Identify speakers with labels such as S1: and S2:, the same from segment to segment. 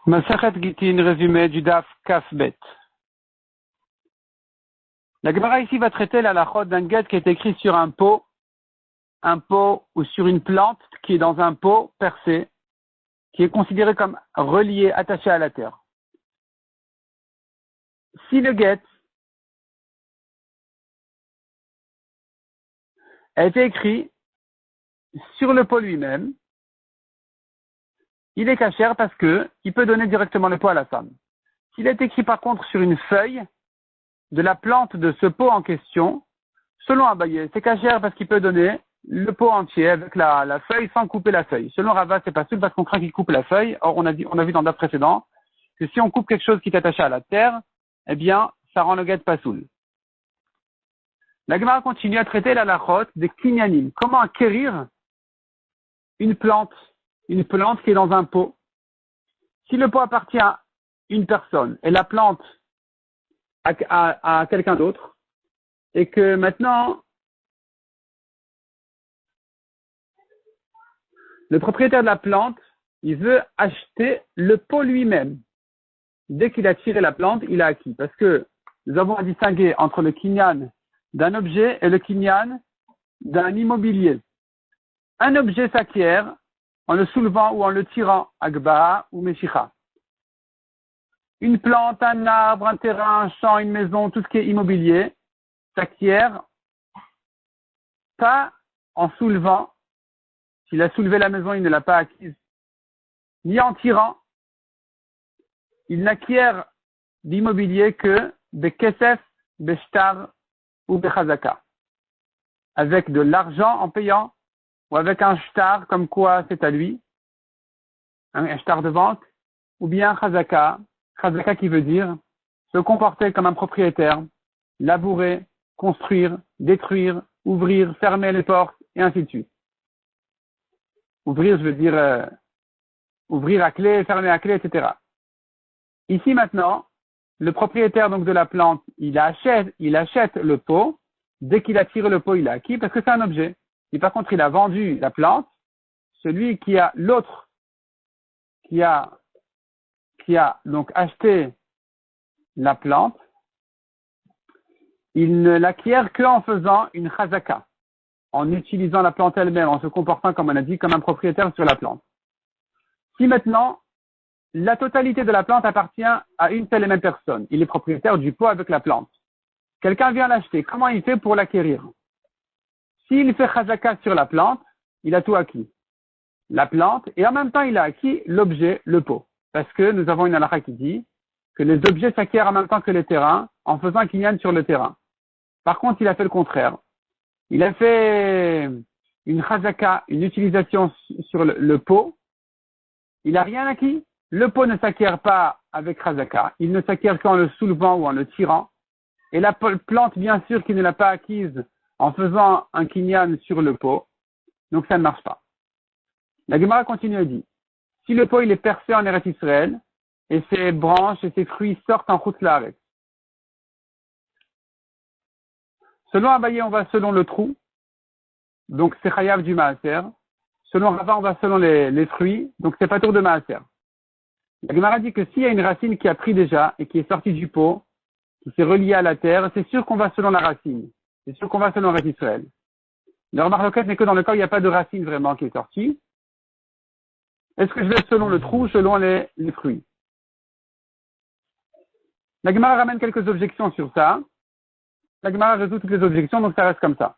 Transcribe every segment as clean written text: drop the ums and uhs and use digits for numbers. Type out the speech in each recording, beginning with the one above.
S1: Masachet Gitin, résumé du Daf Kafbet. La Gemara ici va traiter la halachot d'un get qui est écrit sur un pot ou sur une plante qui est dans un pot percé, qui est considéré comme relié, attaché à la terre. Si le get a été écrit sur le pot lui-même, il est cachère parce que il peut donner directement le pot à la femme. S'il est écrit par contre sur une feuille de la plante de ce pot en question, selon Abaye, c'est cachère parce qu'il peut donner le pot entier avec la feuille sans couper la feuille. Selon Rava, c'est pas sûr parce qu'on craint qu'il coupe la feuille. Or, on a vu dans le daf précédent que si on coupe quelque chose qui est attaché à la terre, eh bien, ça rend le get pas soul. La Gemara continue à traiter la halachot des kinyanim. Comment acquérir une plante qui est dans un pot. Si le pot appartient à une personne et la plante à quelqu'un d'autre, et que maintenant le propriétaire de la plante, il veut acheter le pot lui-même. Dès qu'il a tiré la plante, il a acquis. Parce que nous avons à distinguer entre le kinyan d'un objet et le kinyan d'un immobilier. Un objet s'acquiert en le soulevant ou en le tirant, agbaha ou meshicha. Une plante, un arbre, un terrain, un champ, une maison, tout ce qui est immobilier, s'acquiert pas en soulevant. S'il a soulevé la maison, il ne l'a pas acquise. Ni en tirant. Il n'acquiert d'immobilier que bekesef, beshtar ou bechazaka. Avec de l'argent en payant, ou avec un shtar comme quoi c'est à lui, un shtar de vente, ou bien chazaka qui veut dire se comporter comme un propriétaire, labourer, construire, détruire, ouvrir, fermer les portes, et ainsi de suite. Ouvrir, je veux dire ouvrir à clé, fermer à clé, etc. Ici maintenant, le propriétaire donc de la plante, il achète le pot. Dès qu'il a tiré le pot, il a acquis parce que c'est un objet. Et par contre, il a vendu la plante. Celui qui a donc acheté la plante, il ne l'acquiert qu'en faisant une chazaka, en utilisant la plante elle-même, en se comportant, comme on a dit, comme un propriétaire sur la plante. Si maintenant, la totalité de la plante appartient à une seule et même personne, il est propriétaire du pot avec la plante. Quelqu'un vient l'acheter, comment il fait pour l'acquérir? S'il fait chazaka sur la plante, il a tout acquis. La plante, et en même temps, il a acquis l'objet, le pot. Parce que nous avons une halakha qui dit que les objets s'acquièrent en même temps que les terrains, en faisant un kinyan sur le terrain. Par contre, il a fait le contraire. Il a fait une chazaka, une utilisation sur le pot. Il n'a rien acquis. Le pot ne s'acquiert pas avec chazaka. Il ne s'acquiert qu'en le soulevant ou en le tirant. Et la plante, bien sûr, qu'il ne l'a pas acquise en faisant un kinyan sur le pot. Donc, ça ne marche pas. La Gemara continue et dit, si le pot il est percé en Eretz Israël, et ses branches et ses fruits sortent en Chutz Laaretz. Selon Abaye, on va selon le trou, donc c'est chayav du maaser. Selon Rava, on va selon les fruits, donc c'est pas tour de maaser. La Gemara dit que s'il y a une racine qui a pris déjà et qui est sortie du pot, qui s'est reliée à la terre, c'est sûr qu'on va selon la racine. C'est sûr qu'on va selon Eretz Israël. Le remarque n'est que dans le cas où il n'y a pas de racine vraiment qui est sortie. Est-ce que je vais selon le trou ou selon les fruits? La Gemara ramène quelques objections sur ça. La Gemara résout toutes les objections, donc ça reste comme ça.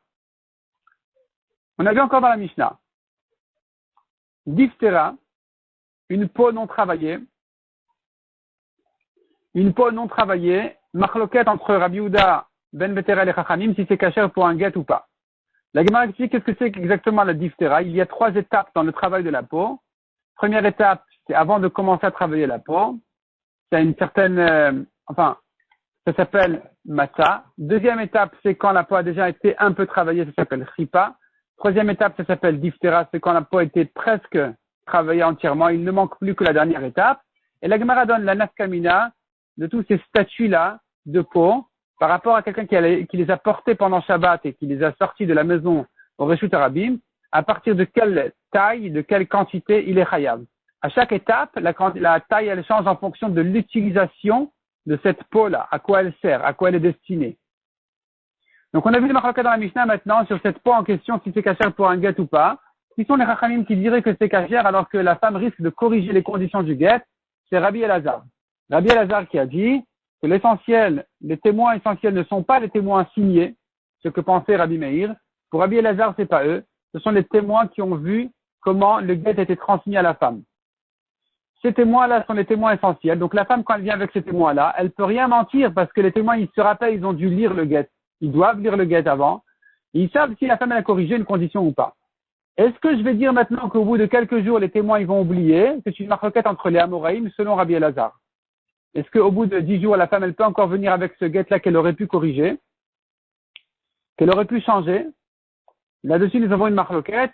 S1: On a vu encore dans la Mishnah. Diftera, une peau non travaillée. Une peau non travaillée, marloquette entre Rabbi Yehuda, Ben Beterel et Chachamim, si c'est cachère pour un get ou pas. La Gemara explique qu'est-ce que c'est exactement la diftera. Il y a 3 étapes dans le travail de la peau. Première étape, c'est avant de commencer à travailler la peau. C'est une certaine, ça s'appelle mata. Deuxième étape, c'est quand la peau a déjà été un peu travaillée, ça s'appelle chipa. Troisième étape, ça s'appelle diftera, c'est quand la peau a été presque travaillée entièrement. Il ne manque plus que la dernière étape. Et la Gemara donne la nafkamina de tous ces statuts-là de peau par rapport à quelqu'un qui les a portés pendant Shabbat et qui les a sortis de la maison au Reshut Harabim. À partir de quelle taille, de quelle quantité il est chayav. À chaque étape, la taille, elle change en fonction de l'utilisation de cette peau-là, à quoi elle sert, à quoi elle est destinée. Donc, on a vu le marloquet dans la Mishnah maintenant sur cette peau en question, si c'est cachère pour un guet ou pas. Qui sont les rachamim qui diraient que c'est cachère alors que la femme risque de corriger les conditions du guet? C'est Rabbi Elazar. Rabbi Elazar qui a dit que l'essentiel, les témoins essentiels ne sont pas les témoins signés, ce que pensait Rabbi Meir. Pour Rabbi Elazar, c'est pas eux. Ce sont les témoins qui ont vu comment le guet a été transmis à la femme. Ces témoins-là sont les témoins essentiels. Donc la femme, quand elle vient avec ces témoins-là, elle peut rien mentir parce que les témoins, ils se rappellent, ils ont dû lire le guet. Ils doivent lire le guet avant. Et ils savent si la femme elle a corrigé une condition ou pas. Est-ce que je vais dire maintenant qu'au bout de quelques jours, les témoins ils vont oublier que c'est une marloquette entre les Amoraïm selon Rabbi Elazar? Est-ce qu'au bout de 10 jours, la femme elle peut encore venir avec ce guet-là qu'elle aurait pu corriger, qu'elle aurait pu changer? Là-dessus, nous avons une marloquette.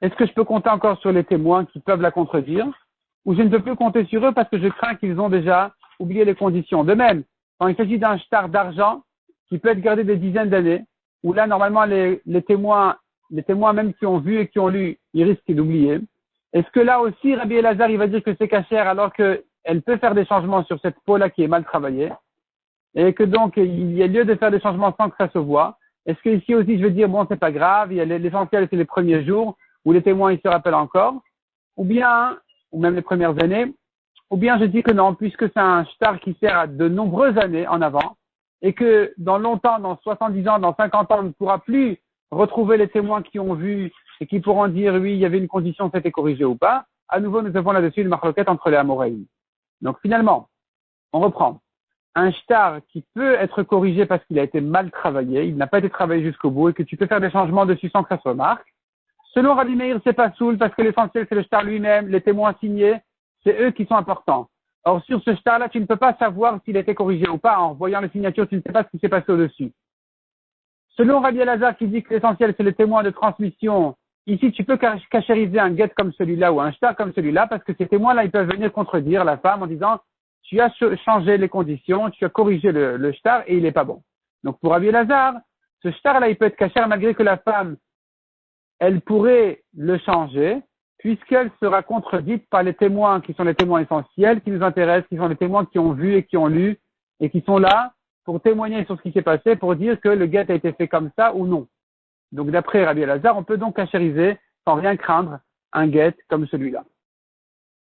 S1: Est-ce que je peux compter encore sur les témoins qui peuvent la contredire? Ou je ne peux plus compter sur eux parce que je crains qu'ils ont déjà oublié les conditions. De même, quand il s'agit d'un shtar d'argent qui peut être gardé des dizaines d'années, où là, normalement, les témoins même qui ont vu et qui ont lu, ils risquent d'oublier. Est-ce que là aussi, Rabbi Elazar, il va dire que c'est cachère alors qu'elle peut faire des changements sur cette peau-là qui est mal travaillée et que donc, il y a lieu de faire des changements sans que ça se voit? Est-ce que ici aussi, je vais dire, bon, c'est pas grave, l'essentiel, c'est les premiers jours où les témoins, ils se rappellent encore? Ou même les premières années, ou bien je dis que non, puisque c'est un shtar qui sert à de nombreuses années en avant, et que dans longtemps, dans 70 ans, dans 50 ans, on ne pourra plus retrouver les témoins qui ont vu et qui pourront dire oui, il y avait une condition, c'était corrigé ou pas. À nouveau, nous avons là-dessus une marloquette entre les Amoraïm. Donc finalement, on reprend. Un shtar qui peut être corrigé parce qu'il a été mal travaillé, il n'a pas été travaillé jusqu'au bout et que tu peux faire des changements dessus sans que ça se remarque. Selon Rabbi Meir, c'est pas soul parce que l'essentiel c'est le shtar lui-même, les témoins signés, c'est eux qui sont importants. Or, sur ce shtar-là, tu ne peux pas savoir s'il a été corrigé ou pas. En voyant les signatures, tu ne sais pas ce qui s'est passé au-dessus. Selon Rabbi Elazar qui dit que l'essentiel c'est le témoin de transmission, ici tu peux cachériser un guet comme celui-là ou un shtar comme celui-là parce que ces témoins-là, ils peuvent venir contredire la femme en disant tu as changé les conditions, tu as corrigé le shtar et il n'est pas bon. Donc pour Rabbi Elazar, ce shtar-là, il peut être caché malgré que la femme, elle pourrait le changer, puisqu'elle sera contredite par les témoins qui sont les témoins essentiels, qui nous intéressent, qui sont les témoins qui ont vu et qui ont lu, et qui sont là pour témoigner sur ce qui s'est passé, pour dire que le guet a été fait comme ça ou non. Donc d'après Rabbi Elazar, on peut donc cachériser, sans rien craindre, un guet comme celui-là.